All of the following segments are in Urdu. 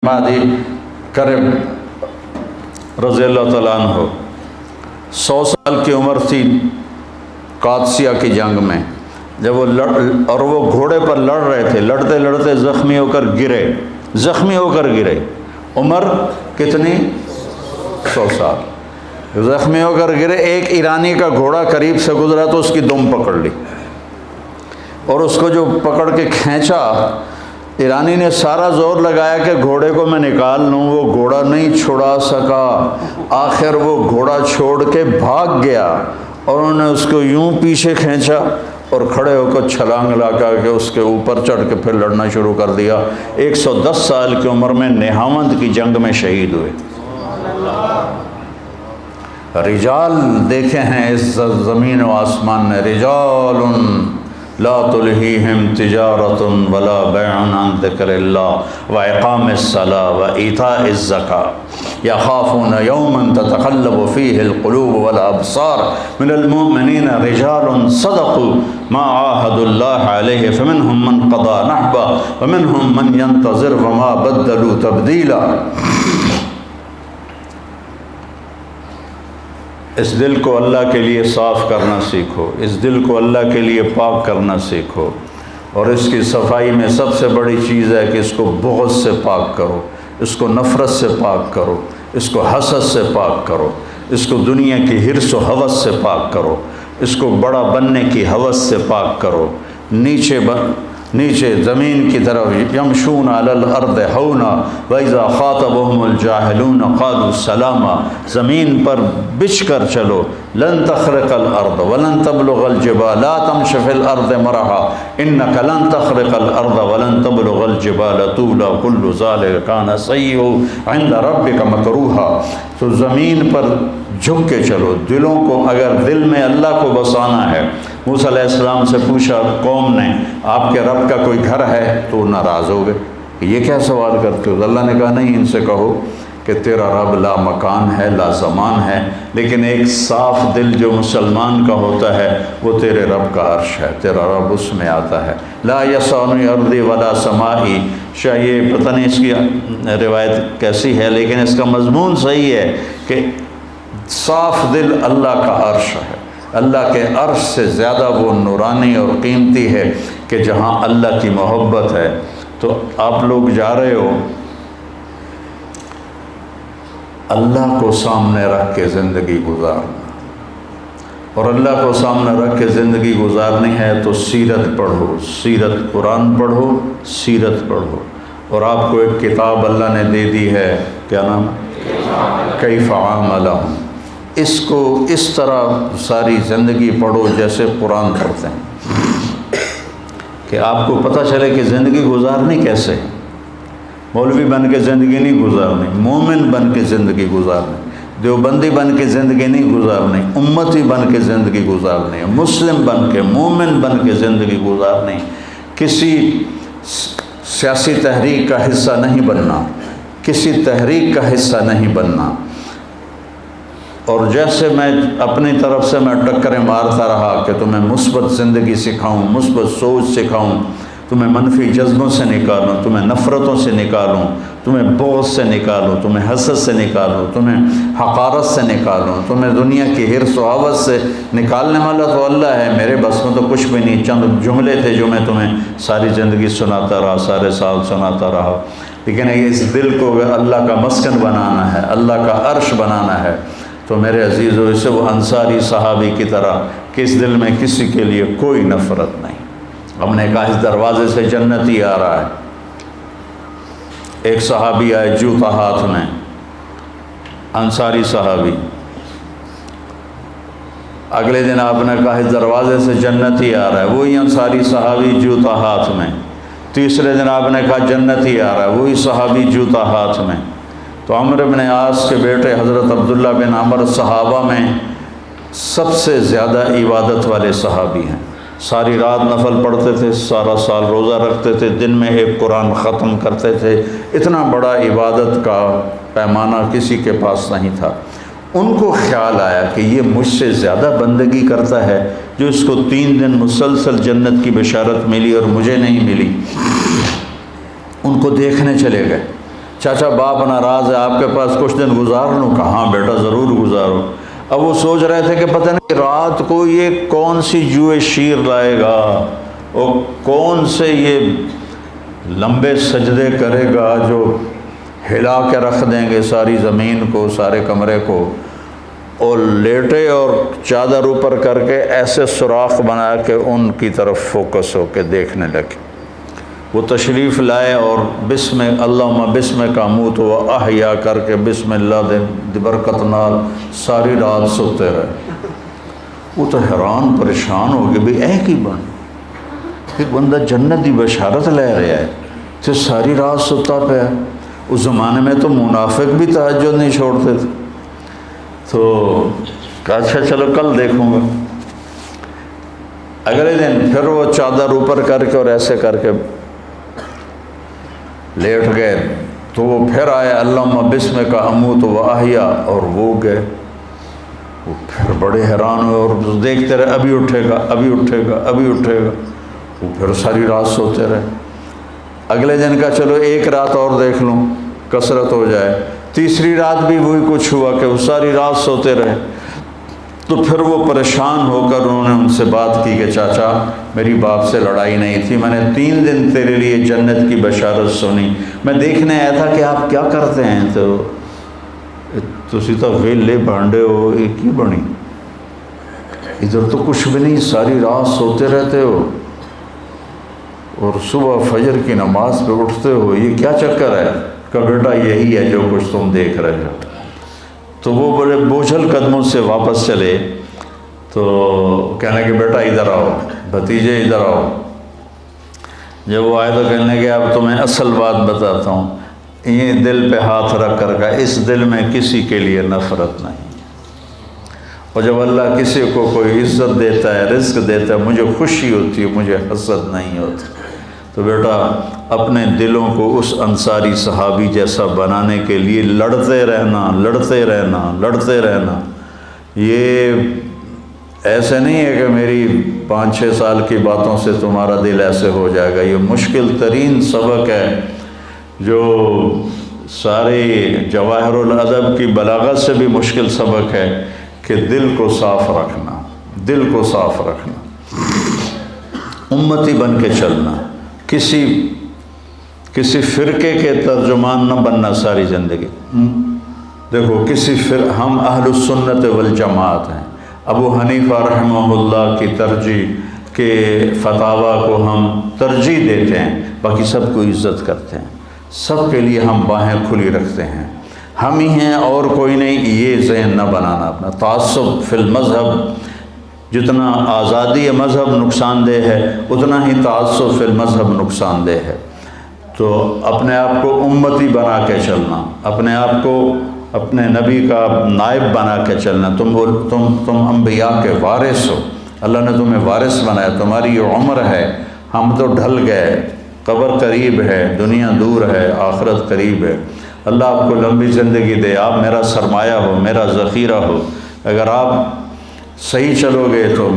مادی کرب رضی اللہ تعالیٰ عنہ 100 سال کی عمر تھی قادسیہ کی جنگ میں، جب وہ گھوڑے پر لڑ رہے تھے، لڑتے لڑتے زخمی ہو کر گرے۔ عمر کتنی؟ 100 سال۔ زخمی ہو کر گرے، ایک ایرانی کا گھوڑا قریب سے گزرا تو اس کی دم پکڑ لی، اور اس کو جو پکڑ کے کھینچا، ایرانی نے سارا زور لگایا کہ گھوڑے کو میں نکال لوں، وہ گھوڑا نہیں چھڑا سکا۔ آخر وہ گھوڑا چھوڑ کے بھاگ گیا، اور انہوں نے اس کو یوں پیچھے کھینچا اور کھڑے ہو کر چھلانگ لگا کے اس کے اوپر چڑھ کے پھر لڑنا شروع کر دیا۔ 110 سال کی عمر میں نہاوند کی جنگ میں شہید ہوئے۔ رجال دیکھے ہیں اس زمین و آسمان میں، رجال لا تلہیہم تجارت ولا بیع عن ذکر اللہ واقام الصلاۃ وایتاء الزکاۃ یخافون یوما تتقلب فیہ القلوب والابصار من المؤمنین رجال صدقوا ما عاہدوا اللہ علیہ فمنہم من قضى نحبہ ومنہم من ینتظر وما بدلوا تبدیلا۔ اس دل کو اللہ کے لیے صاف کرنا سیکھو، اس دل کو اللہ کے لیے پاک کرنا سیکھو، اور اس کی صفائی میں سب سے بڑی چیز ہے کہ اس کو بغض سے پاک کرو، اس کو نفرت سے پاک کرو، اس کو حسد سے پاک کرو، اس کو دنیا کی حرص و ہوس سے پاک کرو، اس کو بڑا بننے کی ہوس سے پاک کرو۔ نیچے زمین کی طرف یمشون علی الارض ہونا واذا خاطبهم الجاہلون قالوا سلاما، زمین پر بچھ کر چلو۔ لن تخرق الارض ولن تبلغ الجبال لا تمش فی الارض مرحا انک لن تخرق الارض ولن تبلغ الجبال طولا کل ذلک کان سیئہ عند ربک مکروہا۔ تو زمین پر جھک کے چلو، دلوں کو، اگر دل میں اللہ کو بسانا ہے۔ موسیٰ علیہ السلام سے پوچھا قوم نے، آپ کے رب کا کوئی گھر ہے؟ تو ناراض ہو گئے کہ یہ کیا سوال کرتے ہو؟ اللہ نے کہا نہیں، ان سے کہو کہ تیرا رب لا مکان ہے، لا زمان ہے، لیکن ایک صاف دل جو مسلمان کا ہوتا ہے وہ تیرے رب کا عرش ہے، تیرا رب اس میں آتا ہے۔ لا یسعنی ارضی ولا سمائی، شاید یہ پتہ نہیں اس کی روایت کیسی ہے، لیکن اس کا مضمون صحیح ہے کہ صاف دل اللہ کا عرش ہے۔ اللہ کے عرش سے زیادہ وہ نورانی اور قیمتی ہے کہ جہاں اللہ کی محبت ہے۔ تو آپ لوگ جا رہے ہو، اللہ کو سامنے رکھ کے زندگی گزارنا، اور اللہ کو سامنے رکھ کے زندگی گزارنی ہے تو سیرت پڑھو، سیرت قرآن پڑھو، سیرت پڑھو۔ اور آپ کو ایک کتاب اللہ نے دے دی ہے، کیا نام ہے؟ کیف عاملہم۔ اس کو اس طرح ساری زندگی پڑھو جیسے قرآن پڑھتے ہیں، کہ آپ کو پتہ چلے کہ زندگی گزارنی کیسے ہے۔ مولوی بن کے زندگی نہیں گزارنی، مومن بن کے زندگی گزارنی، دیوبندی بن کے زندگی نہیں گزارنی، امتی بن کے زندگی گزارنی، مسلم بن کے، مومن بن کے زندگی گزارنی۔ کسی سیاسی تحریک کا حصہ نہیں بننا، کسی تحریک کا حصہ نہیں بننا۔ اور جیسے میں اپنی طرف سے میں ٹکریں مارتا رہا کہ تمہیں مثبت زندگی سکھاؤں، مثبت سوچ سکھاؤں، تمہیں منفی جذبوں سے نکالوں، تمہیں نفرتوں سے نکالوں، تمہیں بغض سے نکالوں، تمہیں حسد سے نکالوں، تمہیں حقارت سے نکالوں، تمہیں دنیا کی حرص و ہوس سے نکالنے والا تو اللہ ہے، میرے بس میں تو کچھ بھی نہیں۔ چند جملے تھے جو میں تمہیں ساری زندگی سناتا رہا، سارے سال سناتا رہا، لیکن اس دل کو اللہ کا مسکن بنانا ہے، اللہ کا عرش بنانا ہے۔ تو میرے عزیزو، اسے وہ انصاری صحابی کی طرح کہ اس دل میں کسی کے لیے کوئی نفرت نہیں۔ ہم نے کہا اس دروازے سے جنتی آ رہا ہے۔ ایک صحابی آئے جوتا ہاتھ میں، انصاری صحابی۔ اگلے دن آپ نے کہا اس دروازے سے جنتی آ رہا ہے، وہی انصاری صحابی جوتا ہاتھ میں۔ تیسرے دن آپ نے کہا جنتی آ رہا ہے، وہی صحابی جوتا ہاتھ میں۔ تو عمرو بن عاص کے بیٹے حضرت عبداللہ بن عمر صحابہ میں سب سے زیادہ عبادت والے صحابی ہیں۔ ساری رات نفل پڑھتے تھے، سارا سال روزہ رکھتے تھے، دن میں ایک قرآن ختم کرتے تھے۔ اتنا بڑا عبادت کا پیمانہ کسی کے پاس نہیں تھا۔ ان کو خیال آیا کہ یہ مجھ سے زیادہ بندگی کرتا ہے، جو اس کو 3 دن مسلسل جنت کی بشارت ملی اور مجھے نہیں ملی۔ ان کو دیکھنے چلے گئے چاچا باپ ناراض ہے آپ کے پاس کچھ دن گزار لوں؟ کہاں بیٹا ضرور گزارو۔ اب وہ سوچ رہے تھے کہ پتہ نہیں رات کو یہ کون سی جوئے شیر لائے گا اور کون سے یہ لمبے سجدے کرے گا جو ہلا کے رکھ دیں گے ساری زمین کو، سارے کمرے کو، اور لیٹے اور چادر اوپر کر کے ایسے سوراخ بنا کے ان کی طرف فوکس ہو کے دیکھنے لگے۔ وہ تشریف لائے اور بسم اللہم بسم کا اموت و احیا کر کے بسم اللہ دے برکت نال ساری رات سوتے رہے۔ وہ تو حیران پریشان ہو گئے، بھئی اے کی بن ایک بندہ جنت دی بشارت لے رہا ہے تو ساری رات سوتا پیا۔ اس زمانے میں تو منافق بھی تہجد نہیں چھوڑتے تھے۔ تو کہا اچھا چلو کل دیکھوں گا۔ اگلے دن پھر وہ چادر اوپر کر کے اور ایسے کر کے لیٹ گئے تو وہ پھر آئے اللہم بسم کا اموت و احیا، اور وہ گئے۔ وہ پھر بڑے حیران ہوئے اور دیکھتے رہے ابھی اٹھے گا ابھی اٹھے گا ابھی اٹھے گا۔ وہ پھر ساری رات سوتے رہے۔ اگلے دن کا چلو ایک رات اور دیکھ لوں کثرت ہو جائے۔ تیسری رات بھی وہی کچھ ہوا کہ وہ ساری رات سوتے رہے۔ تو پھر وہ پریشان ہو کر انہوں نے ان سے بات کی کہ چاچا میری باپ سے لڑائی نہیں تھی، میں نے 3 دن تیرے لیے جنت کی بشارت سنی، میں دیکھنے آیا تھا کہ آپ کیا کرتے ہیں۔ تو تسی تو ویلے بانڈے ہو، یہ کی بنی، ادھر تو کچھ بھی نہیں، ساری رات سوتے رہتے ہو اور صبح فجر کی نماز پہ اٹھتے ہو، یہ کیا چکر ہے؟ کہ بیٹا یہی ہے جو کچھ تم دیکھ رہے ہو۔ تو وہ بڑے بوجھل قدموں سے واپس چلے تو کہنے کہ بیٹا ادھر آؤ، بھتیجے ادھر آؤ۔ جب وہ آئے تو کہنے کہ اب تمہیں اصل بات بتاتا ہوں، یہ دل پہ ہاتھ رکھ کر کا اس دل میں کسی کے لیے نفرت نہیں، اور جب اللہ کسی کو کوئی عزت دیتا ہے، رزق دیتا ہے، مجھے خوشی ہوتی ہے، مجھے حسد نہیں ہوتی۔ تو بیٹا اپنے دلوں کو اس انصاری صحابی جیسا بنانے کے لیے لڑتے رہنا لڑتے رہنا لڑتے رہنا۔ یہ ایسے نہیں ہے کہ میری 5-6 سال کی باتوں سے تمہارا دل ایسے ہو جائے گا۔ یہ مشکل ترین سبق ہے جو سارے جواہر الادب کی بلاغت سے بھی مشکل سبق ہے کہ دل کو صاف رکھنا، دل کو صاف رکھنا، امتی بن کے چلنا، کسی فرقے کے ترجمان نہ بننا ساری زندگی۔ دیکھو ہم اہل السنت والجماعت ہیں، ابو حنیفہ رحمہ اللہ کی ترجیح کے فتاویٰ کو ہم ترجیح دیتے ہیں، باقی سب کو عزت کرتے ہیں، سب کے لیے ہم باہیں کھلی رکھتے ہیں، ہم ہی ہیں اور کوئی نہیں۔ یہ ذہن نہ بنانا اپنا۔ تعصب فی المذہب، جتنا آزادی مذہب نقصان دہ ہے اتنا ہی تعصب فی المذہب نقصان دہ ہے۔ تو اپنے آپ کو امتی بنا کے چلنا، اپنے آپ کو اپنے نبی کا نائب بنا کے چلنا۔ تم انبیاء کے وارث ہو، اللہ نے تمہیں وارث بنایا، تمہاری یہ عمر ہے، ہم تو ڈھل گئے، قبر قریب ہے، دنیا دور ہے، آخرت قریب ہے۔ اللہ آپ کو لمبی زندگی دے، آپ میرا سرمایہ ہو، میرا ذخیرہ ہو۔ اگر آپ صحیح چلو گے تو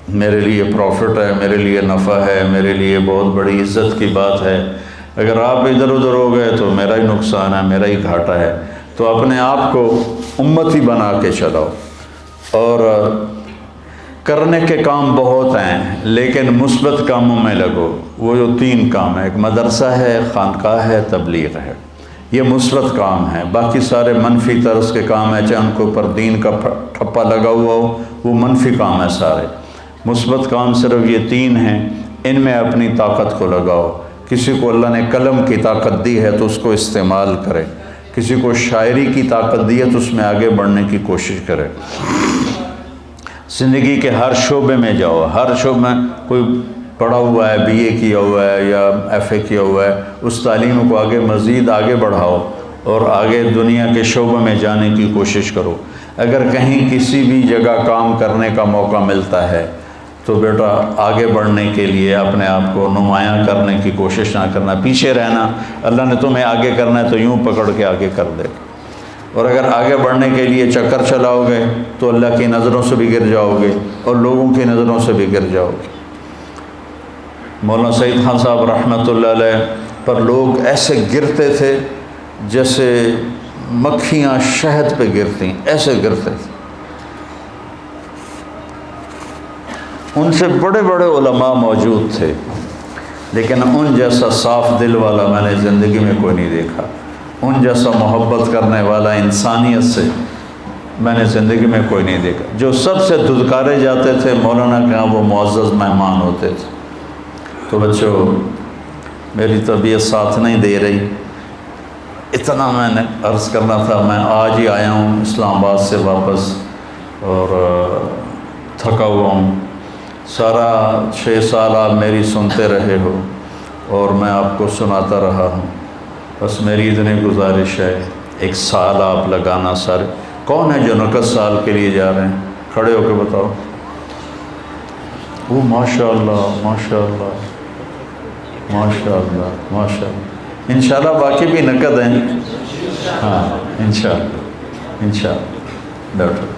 میرے لیے پروفٹ ہے، میرے لیے نفع ہے، میرے لیے بہت بڑی عزت کی بات ہے۔ اگر آپ ادھر ادھر ہو گئے تو میرا ہی نقصان ہے، میرا ہی گھاٹا ہے۔ تو اپنے آپ کو امتی بنا کے چلاؤ، اور کرنے کے کام بہت ہیں لیکن مثبت کاموں میں لگو۔ وہ جو 3 کام ہیں، ایک مدرسہ ہے، خانقاہ ہے، تبلیغ ہے، یہ مثبت کام ہے۔ باقی سارے منفی طرز کے کام ہیں، چاہے ان کے اوپر دین کا ٹھپا لگا ہوا ہو، وہ منفی کام ہے سارے۔ مثبت کام صرف یہ 3 ہیں، ان میں اپنی طاقت کو لگاؤ۔ کسی کو اللہ نے قلم کی طاقت دی ہے تو اس کو استعمال کرے، کسی کو شاعری کی طاقت دی ہے تو اس میں آگے بڑھنے کی کوشش کرے۔ زندگی کے ہر شعبے میں جاؤ، ہر شعبے میں کوئی پڑھا ہوا ہے، بی اے کیا ہوا ہے یا ایف اے کیا ہوا ہے، اس تعلیم کو آگے مزید آگے بڑھاؤ اور آگے دنیا کے شعبے میں جانے کی کوشش کرو۔ اگر کہیں کسی بھی جگہ کام کرنے کا موقع ملتا ہے تو بیٹا آگے بڑھنے کے لیے اپنے آپ کو نمایاں کرنے کی کوشش نہ کرنا، پیچھے رہنا۔ اللہ نے تمہیں آگے کرنا ہے تو یوں پکڑ کے آگے کر دے، اور اگر آگے بڑھنے کے لیے چکر چلاؤ گے تو اللہ کی نظروں سے بھی گر جاؤ گے اور لوگوں کی نظروں سے بھی گر جاؤ گے۔ مولانا سعید خان صاحب رحمۃ اللہ علیہ پر لوگ ایسے گرتے تھے جیسے مکھیاں شہد پہ گرتی، ایسے گرتے تھے۔ ان سے بڑے بڑے علماء موجود تھے، لیکن ان جیسا صاف دل والا میں نے زندگی میں کوئی نہیں دیکھا، ان جیسا محبت کرنے والا انسانیت سے میں نے زندگی میں کوئی نہیں دیکھا۔ جو سب سے دھتکارے جاتے تھے مولانا کے ہاں وہ معزز مہمان ہوتے تھے۔ تو بچوں، میری طبیعت ساتھ نہیں دے رہی، اتنا میں نے عرض کرنا تھا۔ میں آج ہی آیا ہوں اسلام آباد سے واپس، اور تھکا ہوا ہوں۔ سارا 6 سال آپ میری سنتے رہے ہو اور میں آپ کو سناتا رہا ہوں، بس میری اتنی گزارش ہے، 1 سال آپ لگانا سارے۔ کون ہے جو 29 سال کے لیے جا رہے ہیں؟ کھڑے ہو کے بتاؤ۔ وہ ماشاء اللہ ماشاء اللہ ماشاء اللہ ماشاء اللہ۔ انشاءاللہ باقی بھی نقد ہیں، ہاں انشاءاللہ انشاءاللہ۔ ڈاکٹر